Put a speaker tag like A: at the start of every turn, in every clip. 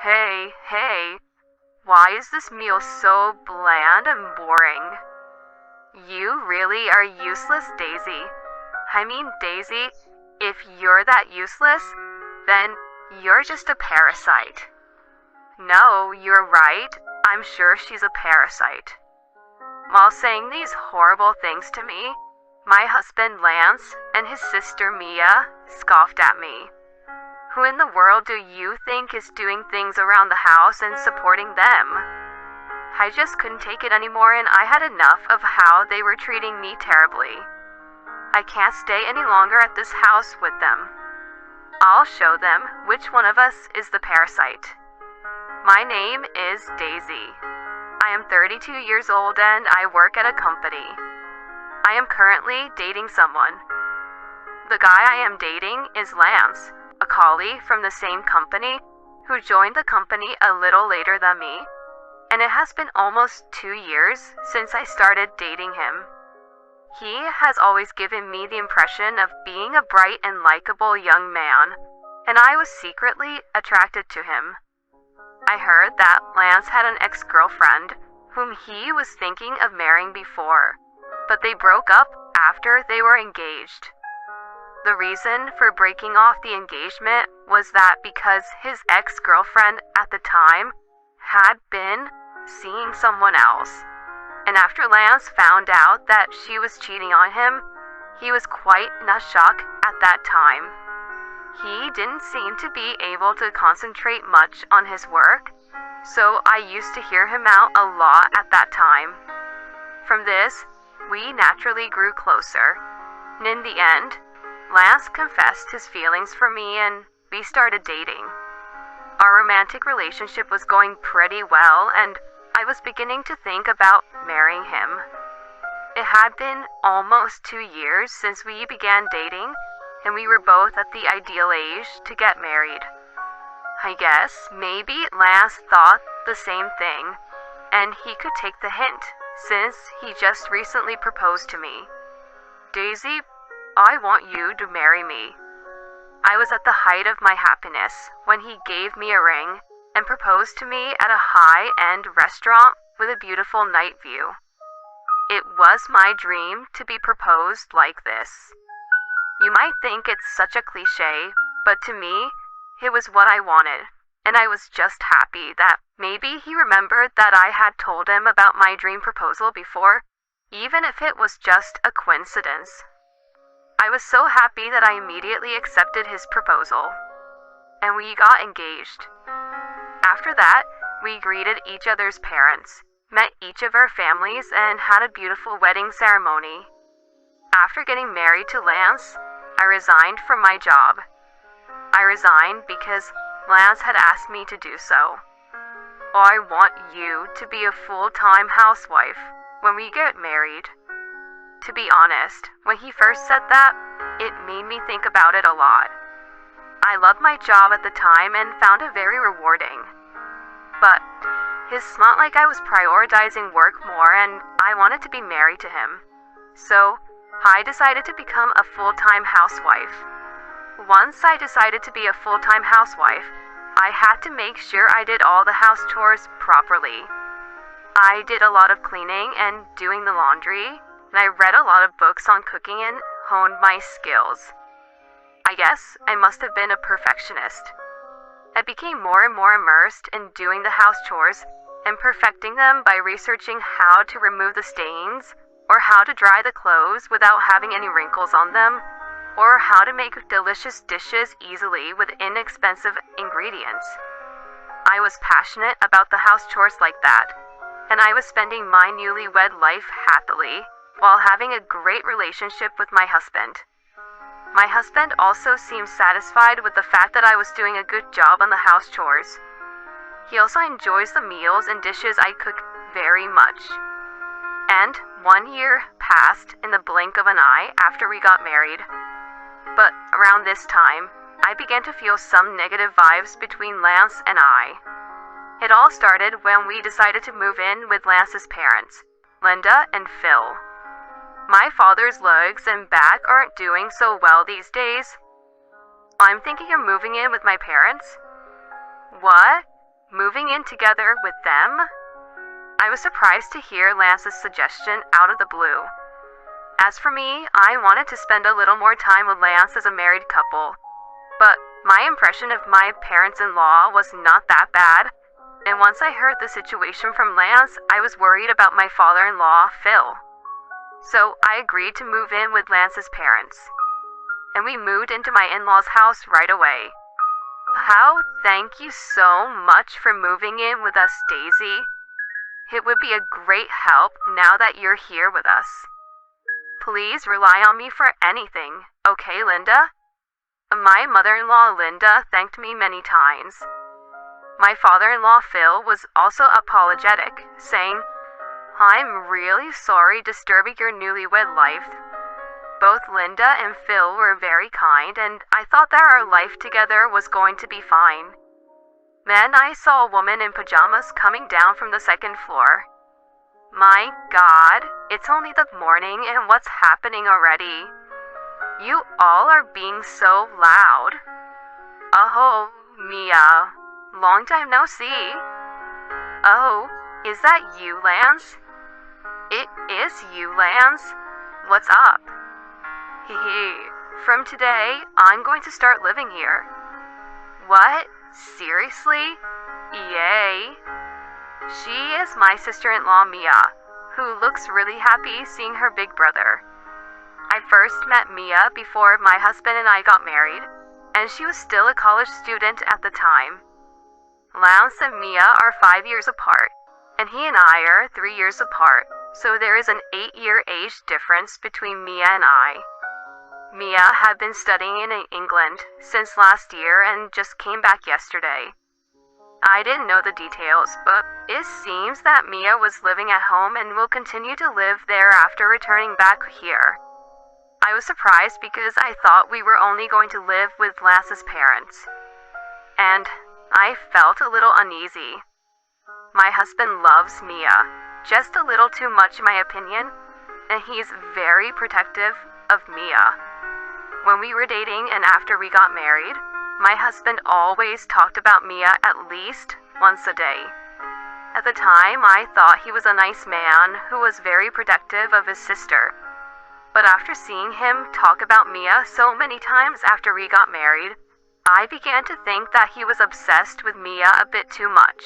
A: Hey, why is this meal so bland and boring? You really are useless, Daisy. I mean, Daisy, if you're that useless, then you're just a parasite. No, you're right. I'm sure she's a parasite. While saying these horrible things to me, my husband Lance and his sister Mia scoffed at me. Who in the world do you think is doing things around the house and supporting them? I just couldn't take it anymore, and I had enough of how they were treating me terribly. I can't stay any longer at this house with them. I'll show them which one of us is the parasite. My name is Daisy. I am 32 years old and I work at a company. I am currently dating someone. The guy I am dating is Lance, a colleague from the same company who joined the company a little later than me, and it has been almost 2 years since I started dating him. He has always given me the impression of being a bright and likable young man, and I was secretly attracted to him. I heard that Lance had an ex-girlfriend whom he was thinking of marrying before, but they broke up after they were engaged. The reason for breaking off the engagement was that because his ex-girlfriend at the time had been seeing someone else. And after Lance found out that she was cheating on him, he was quite in a shock at that time. He didn't seem to be able to concentrate much on his work, so I used to hear him out a lot at that time. From this, we naturally grew closer, and in the end, Lance confessed his feelings for me and we started dating. Our romantic relationship was going pretty well and I was beginning to think about marrying him. It had been almost 2 years since we began dating and we were both at the ideal age to get married. I guess maybe Lance thought the same thing and he could take the hint since he just recently proposed to me. Daisy, I want you to marry me. I was at the height of my happiness when he gave me a ring and proposed to me at a high-end restaurant with a beautiful night view. It was my dream to be proposed like this. You might think it's such a cliche, but to me, it was what I wanted, and I was just happy that maybe he remembered that I had told him about my dream proposal before, even if it was just a coincidence. I was so happy that I immediately accepted his proposal, and we got engaged. After that, we greeted each other's parents, met each of our families, and had a beautiful wedding ceremony. After getting married to Lance, I resigned from my job. I resigned because Lance had asked me to do so. I want you to be a full-time housewife when we get married. To be honest, when he first said that, it made me think about it a lot. I loved my job at the time and found it very rewarding. But it's not like I was prioritizing work more and I wanted to be married to him. So I decided to become a full-time housewife. Once I decided to be a full-time housewife, I had to make sure I did all the house chores properly. I did a lot of cleaning and doing the laundry, and I read a lot of books on cooking and honed my skills. I guess I must have been a perfectionist. I became more and more immersed in doing the house chores and perfecting them by researching how to remove the stains, or how to dry the clothes without having any wrinkles on them, or how to make delicious dishes easily with inexpensive ingredients. I was passionate about the house chores like that, and I was spending my newlywed life happily while having a great relationship with my husband. My husband also seemed satisfied with the fact that I was doing a good job on the house chores. He also enjoys the meals and dishes I cook very much. And 1 year passed in the blink of an eye after we got married. But around this time, I began to feel some negative vibes between Lance and I. It all started when we decided to move in with Lance's parents, Linda and Phil. My father's legs and back aren't doing so well these days. I'm thinking of moving in with my parents. What? moving in together with them? I was surprised to hear Lance's suggestion out of the blue. As for me, I wanted to spend a little more time with Lance as a married couple. But my impression of my parents-in-law was not that bad, and once I heard the situation from Lance, I was worried about my father-in-law, Phil. So I agreed to move in with Lance's parents. And we moved into my in-laws' house right away. How thank you so much for moving in with us, Daisy. It would be a great help now that you're here with us. Please rely on me for anything, okay, Linda? My mother-in-law, Linda, thanked me many times. My father-in-law, Phil, was also apologetic, saying, I'm really sorry disturbing your newlywed life. Both Linda and Phil were very kind, and I thought that our life together was going to be fine. Then I saw a woman in pajamas coming down from the second floor. My God, it's only the morning and what's happening already? You all are being so loud. Oh, Mia, long time no see. Oh, is that you, Lance? It is you, Lance. What's up? Hee. From today, I'm going to start living here. What? Seriously? Yay. She is my sister-in-law, Mia, who looks really happy seeing her big brother. I first met Mia before my husband and I got married, and she was still a college student at the time. Lance and Mia are 5 years apart, and he and I are 3 years apart, so there is an 8-year age difference between Mia and I. Mia had been studying in England since last year and just came back yesterday. I didn't know the details, but it seems that Mia was living at home and will continue to live there after returning back here. I was surprised because I thought we were only going to live with Lance's parents. And I felt a little uneasy. My husband loves Mia, just a little too much in my opinion, and he's very protective of Mia. When we were dating and after we got married, my husband always talked about Mia at least once a day. At the time, I thought he was a nice man who was very protective of his sister. But after seeing him talk about Mia so many times after we got married, I began to think that he was obsessed with Mia a bit too much.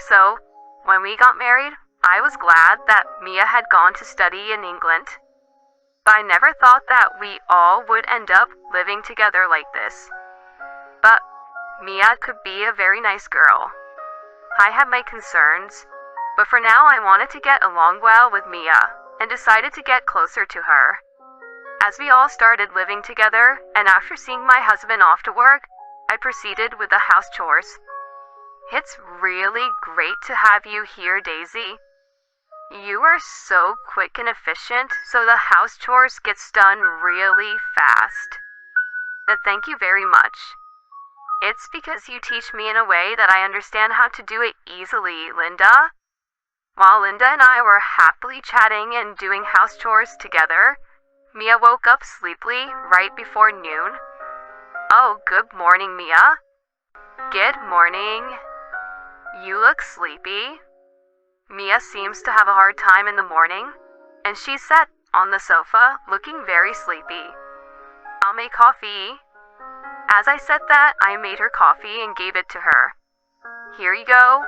A: So, when we got married, I was glad that Mia had gone to study in England. But I never thought that we all would end up living together like this. But Mia could be a very nice girl. I had my concerns, but for now I wanted to get along well with Mia and decided to get closer to her. As we all started living together, and after seeing my husband off to work, I proceeded with the house chores. It's really great to have you here, Daisy. You are so quick and efficient, so the house chores gets done really fast. Thank you very much. It's because you teach me in a way that I understand how to do it easily, Linda. While Linda and I were happily chatting and doing house chores together, Mia woke up sleepily right before noon. Oh, good morning, Mia. Good morning. You look sleepy. Mia seems to have a hard time in the morning, and she sat on the sofa looking very sleepy. I'll make coffee. As I said that, I made her coffee and gave it to her. Here you go.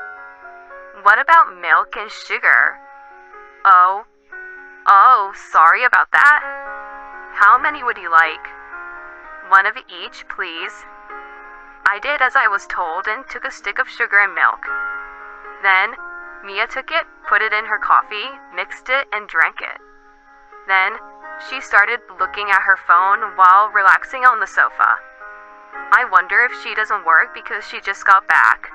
A: What about milk and sugar? Oh, sorry about that. How many would you like? One of each, please. I did as I was told and took a stick of sugar and milk. Then, Mia took it, put it in her coffee, mixed it, and drank it. Then, she started looking at her phone while relaxing on the sofa. I wonder if she doesn't work because she just got back.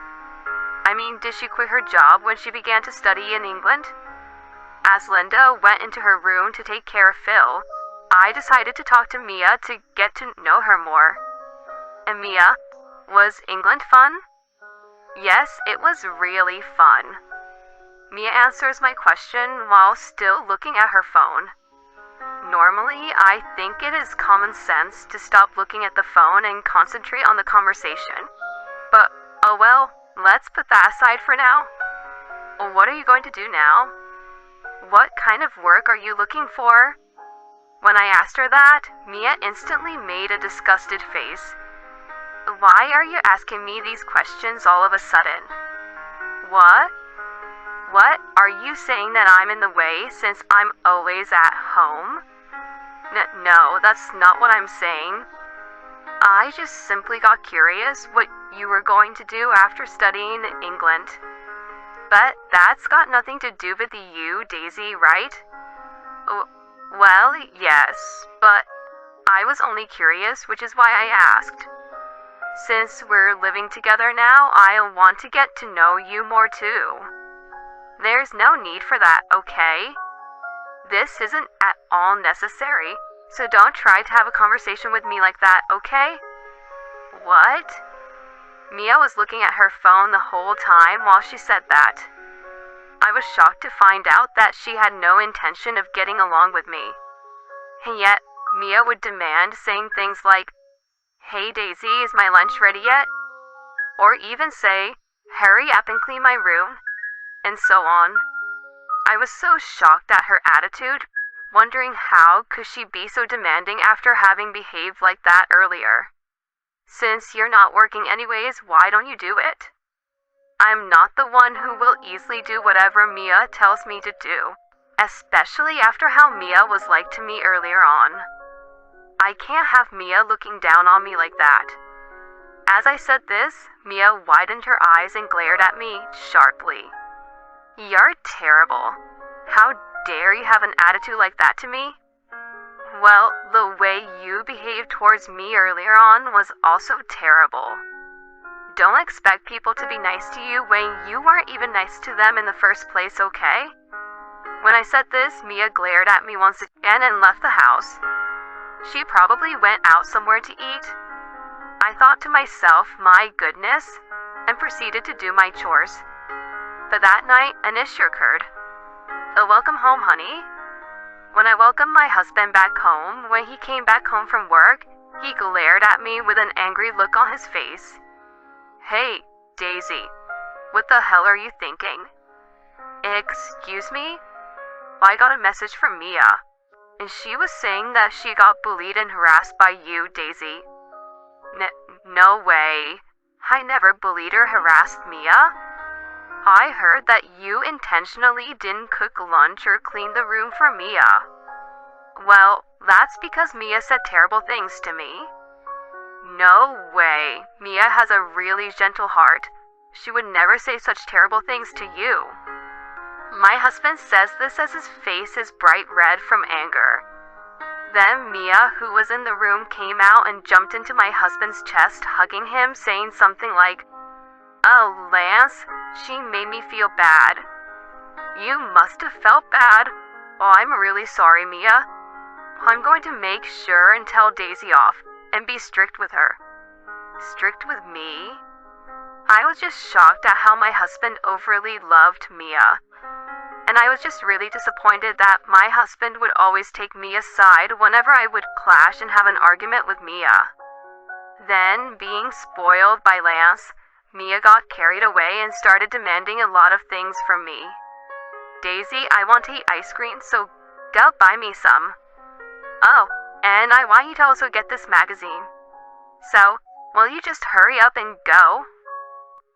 A: I mean, did she quit her job when she began to study in England? As Linda went into her room to take care of Phil, I decided to talk to Mia to get to know her more. And Mia, was England fun? Yes, it was really fun. Mia answers my question while still looking at her phone. Normally, I think it is common sense to stop looking at the phone and concentrate on the conversation. But, oh well, let's put that aside for now. What are you going to do now? What kind of work are you looking for? When I asked her that, Mia instantly made a disgusted face. Why are you asking me these questions all of a sudden? What? What? Are you saying that I'm in the way since I'm always at home? No, that's not what I'm saying. I just simply got curious what you were going to do after studying in England. But that's got nothing to do with you, Daisy, right? Well, yes, but I was only curious, which is why I asked. Since we're living together now, I want to get to know you more too. There's no need for that, okay? This isn't at all necessary, so don't try to have a conversation with me like that, okay? What? Mia was looking at her phone the whole time while she said that. I was shocked to find out that she had no intention of getting along with me. And yet, Mia would demand saying things like, "Hey Daisy, is my lunch ready yet?" Or even say, "Hurry up and clean my room," and so on. I was so shocked at her attitude, wondering how could she be so demanding after having behaved like that earlier. Since you're not working anyways, why don't you do it? I'm not the one who will easily do whatever Mia tells me to do, especially after how Mia was like to me earlier on. I can't have Mia looking down on me like that. As I said this, Mia widened her eyes and glared at me sharply. You're terrible. How dare you have an attitude like that to me? Well, the way you behaved towards me earlier on was also terrible. Don't expect people to be nice to you when you weren't even nice to them in the first place, okay? When I said this, Mia glared at me once again and left the house. She probably went out somewhere to eat. I thought to myself, my goodness, and proceeded to do my chores. But that night, an issue occurred. Welcome home, honey. When I welcomed my husband back home, when he came back home from work, he glared at me with an angry look on his face. Hey, Daisy, what the hell are you thinking? Excuse me? I got a message from Mia, and she was saying that she got bullied and harassed by you, Daisy. No way. I never bullied or harassed Mia. I heard that you intentionally didn't cook lunch or clean the room for Mia. Well, that's because Mia said terrible things to me. No way. Mia has a really gentle heart. She would never say such terrible things to you. My husband says this as his face is bright red from anger. Then Mia, who was in the room, came out and jumped into my husband's chest, hugging him, saying something like, "Oh, Lance, she made me feel bad." You must have felt bad. Well, I'm really sorry, Mia. I'm going to make sure and tell Daisy off and be strict with her. Strict with me? I was just shocked at how my husband overly loved Mia. And I was just really disappointed that my husband would always take Mia's side whenever I would clash and have an argument with Mia. Then, being spoiled by Lance, Mia got carried away and started demanding a lot of things from me. Daisy, I want to eat ice cream, so go buy me some. Oh, and I want you to also get this magazine. So, will you just hurry up and go?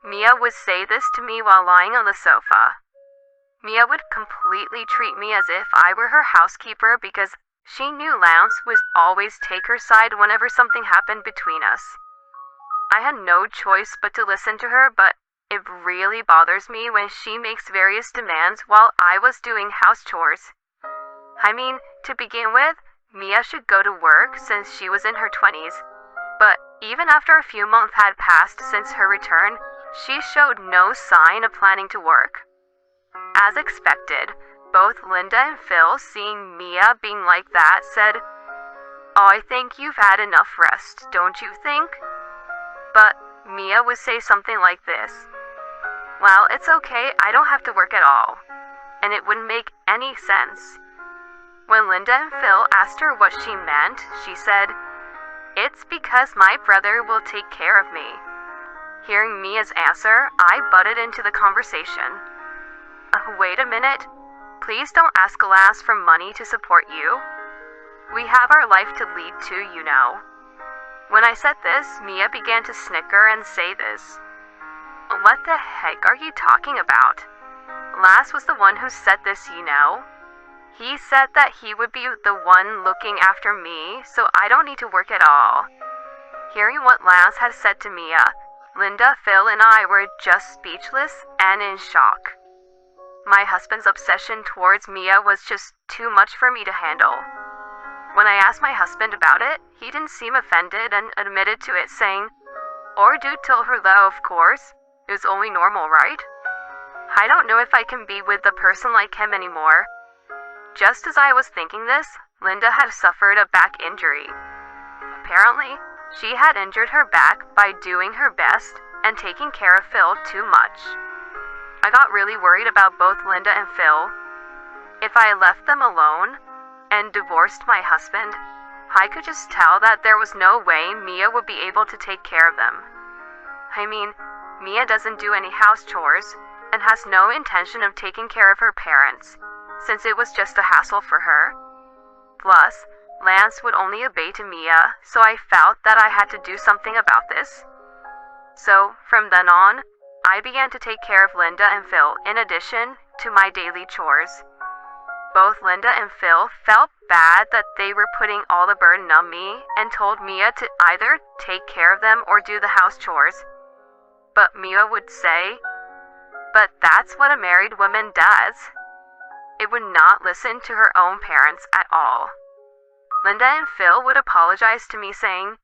A: Mia would say this to me while lying on the sofa. Mia would completely treat me as if I were her housekeeper because she knew Lance would always take her side whenever something happened between us. I had no choice but to listen to her, but it really bothers me when she makes various demands while I was doing house chores. I mean, to begin with, Mia should go to work since she was in her 20s, but even after a few months had passed since her return, she showed no sign of planning to work. As expected, both Linda and Phil, seeing Mia being like that, said, "Oh, I think you've had enough rest, don't you think?" But Mia would say something like this, "Well, it's okay, I don't have to work at all." And it wouldn't make any sense. When Linda and Phil asked her what she meant, she said, "It's because my brother will take care of me. Hearing Mia's answer, I butted into the conversation. Wait a minute. Please don't ask Lance for money to support you. We have our life to lead too, you know. When I said this, Mia began to snicker and say this. What the heck are you talking about? Lance was the one who said this, you know. He said that he would be the one looking after me, so I don't need to work at all. Hearing what Lance had said to Mia, Linda, Phil, and I were just speechless and in shock. My husband's obsession towards Mia was just too much for me to handle. When I asked my husband about it, he didn't seem offended and admitted to it, saying, "Or do tell her though, of course. It's only normal, right? I don't know if I can be with a person like him anymore." Just as I was thinking this, Linda had suffered a back injury. Apparently, she had injured her back by doing her best and taking care of Phil too much. I got really worried about both Linda and Phil. If I left them alone and divorced my husband, I could just tell that there was no way Mia would be able to take care of them. I mean, Mia doesn't do any house chores and has no intention of taking care of her parents, since it was just a hassle for her. Plus, Lance would only obey to Mia, so I felt that I had to do something about this. So, from then on, I began to take care of Linda and Phil in addition to my daily chores. Both Linda and Phil felt bad that they were putting all the burden on me and told Mia to either take care of them or do the house chores. But Mia would say, "But that's what a married woman does." It would not listen to her own parents at all. Linda and Phil would apologize to me, saying,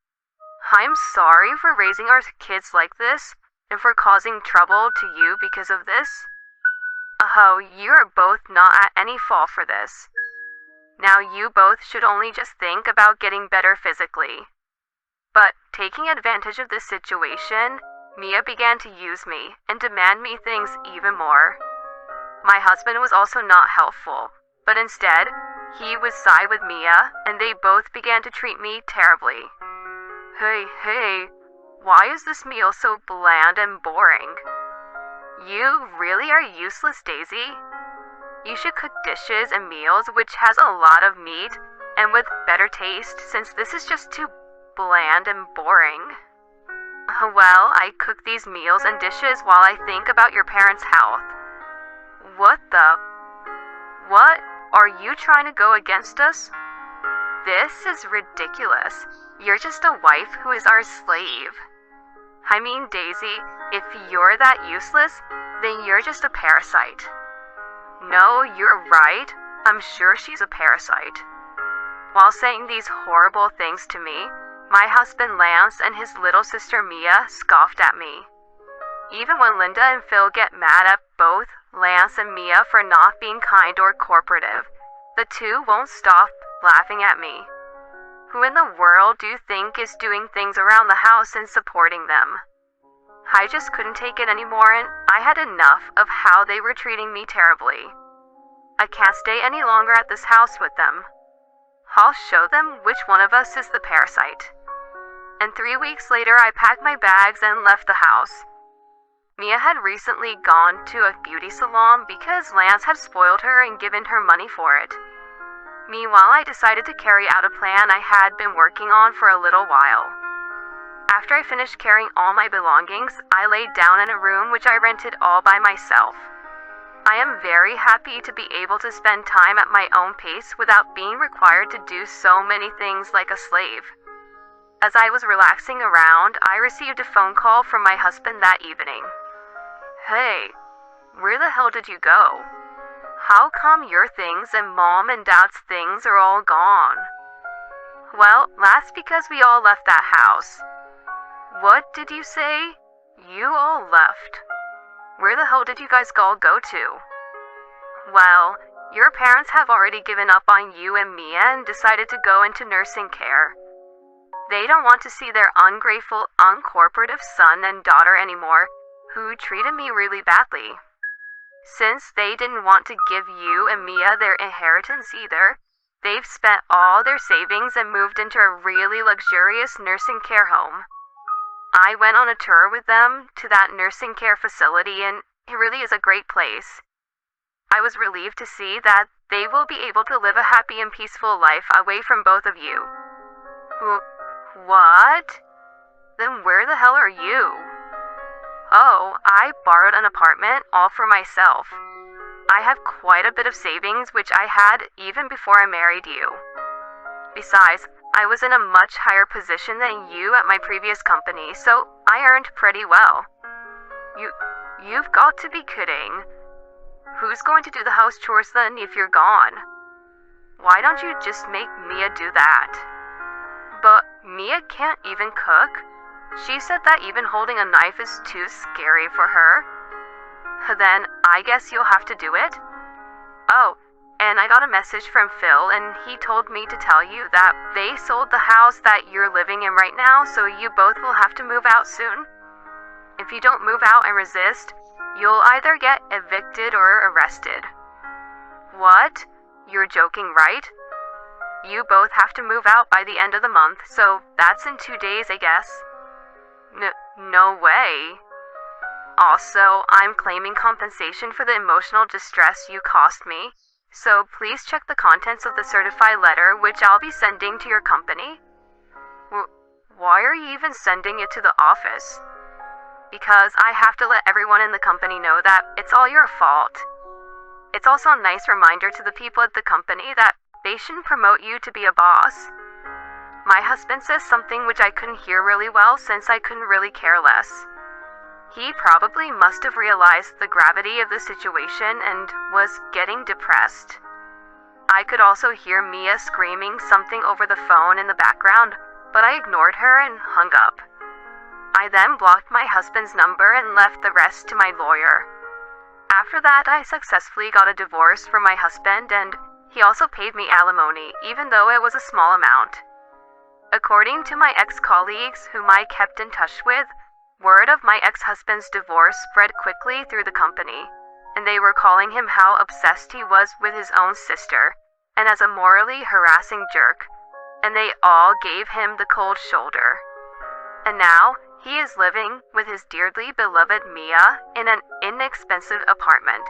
A: "I'm sorry for raising our kids like this and for causing trouble to you because of this. Oh, you are both not at any fault for this. Now you both should only just think about getting better physically." But taking advantage of this situation, Mia began to use me and demand me things even more. My husband was also not helpful, but instead, he would side with Mia, and they both began to treat me terribly. Hey, why is this meal so bland and boring? You really are useless, Daisy. You should cook dishes and meals which has a lot of meat and with better taste, since this is just too bland and boring. Well, I cook these meals and dishes while I think about your parents' health. What? Are you trying to go against us? This is ridiculous. You're just a wife who is our slave. I mean, Daisy, if you're that useless, then you're just a parasite. No, you're right. I'm sure she's a parasite. While saying these horrible things to me, my husband Lance and his little sister Mia scoffed at me. Even when Linda and Phil get mad at both Lance and Mia for not being kind or cooperative, the two won't stop laughing at me. Who in the world do you think is doing things around the house and supporting them? I just couldn't take it anymore, and I had enough of how they were treating me terribly. I can't stay any longer at this house with them. I'll show them which one of us is the parasite. And 3 weeks later, I packed my bags and left the house. Mia had recently gone to a beauty salon because Lance had spoiled her and given her money for it. Meanwhile, I decided to carry out a plan I had been working on for a little while. After I finished carrying all my belongings, I laid down in a room which I rented all by myself. I am very happy to be able to spend time at my own pace without being required to do so many things like a slave. As I was relaxing around, I received a phone call from my husband that evening. "Hey, where the hell did you go? How come your things and Mom and Dad's things are all gone?" "Well, that's because we all left that house." "What did you say? You all left? Where the hell did you guys all go to?" "Well, your parents have already given up on you and Mia and decided to go into nursing care. They don't want to see their ungrateful, uncooperative son and daughter anymore, who treated me really badly. Since they didn't want to give you and Mia their inheritance either, they've spent all their savings and moved into a really luxurious nursing care home. I went on a tour with them to that nursing care facility, and it really is a great place. I was relieved to see that they will be able to live a happy and peaceful life away from both of you. What? Then where the hell are you? Oh, I borrowed an apartment all for myself. I have quite a bit of savings, which I had even before I married you. Besides, I was in a much higher position than you at my previous company, so I earned pretty well. You've got to be kidding. Who's going to do the house chores then if you're gone? Why don't you just make Mia do that? But Mia can't even cook. She said that even holding a knife is too scary for her. Then I guess you'll have to do it. Oh, and I got a message from Phil, and he told me to tell you that they sold the house that you're living in right now, so you both will have to move out soon. If you don't move out and resist, you'll either get evicted or arrested. What? You're joking, right? You both have to move out by the end of the month, so that's in 2 days, I guess. No way. Also, I'm claiming compensation for the emotional distress you caused me, so please check the contents of the certified letter, which I'll be sending to your company. Why are you even sending it to the office? Because I have to let everyone in the company know that it's all your fault. It's also a nice reminder to the people at the company that they shouldn't promote you to be a boss. My husband says something which I couldn't hear really well since I couldn't really care less. He probably must have realized the gravity of the situation and was getting depressed. I could also hear Mia screaming something over the phone in the background, but I ignored her and hung up. I then blocked my husband's number and left the rest to my lawyer. After that, I successfully got a divorce from my husband, and he also paid me alimony, even though it was a small amount. According to my ex-colleagues whom I kept in touch with, word of my ex-husband's divorce spread quickly through the company, and they were calling him how obsessed he was with his own sister, and as a morally harassing jerk, and they all gave him the cold shoulder. And now, he is living with his dearly beloved Mia in an inexpensive apartment.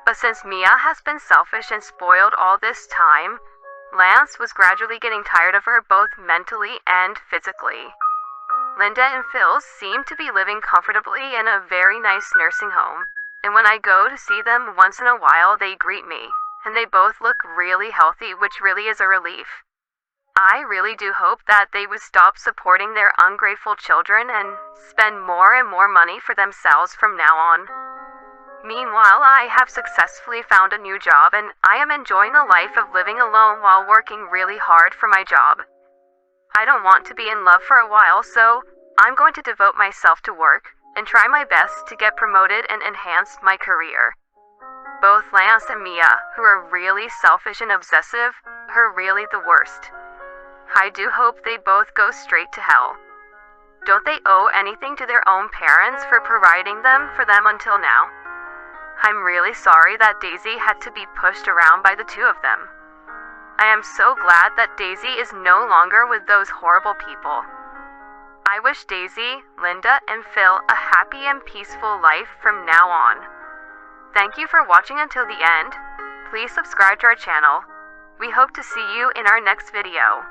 A: But since Mia has been selfish and spoiled all this time, Lance was gradually getting tired of her both mentally and physically. Linda and Phil seem to be living comfortably in a very nice nursing home, and when I go to see them once in a while, they greet me, and they both look really healthy, which really is a relief. I really do hope that they would stop supporting their ungrateful children and spend more and more money for themselves from now on. Meanwhile, I have successfully found a new job, and I am enjoying the life of living alone while working really hard for my job. I don't want to be in love for a while, so I'm going to devote myself to work and try my best to get promoted and enhance my career. Both Lance and Mia, who are really selfish and obsessive, are really the worst. I do hope they both go straight to hell. Don't they owe anything to their own parents for providing them for them until now? I'm really sorry that Daisy had to be pushed around by the two of them. I am so glad that Daisy is no longer with those horrible people. I wish Daisy, Linda, and Phil a happy and peaceful life from now on. Thank you for watching until the end. Please subscribe to our channel. We hope to see you in our next video.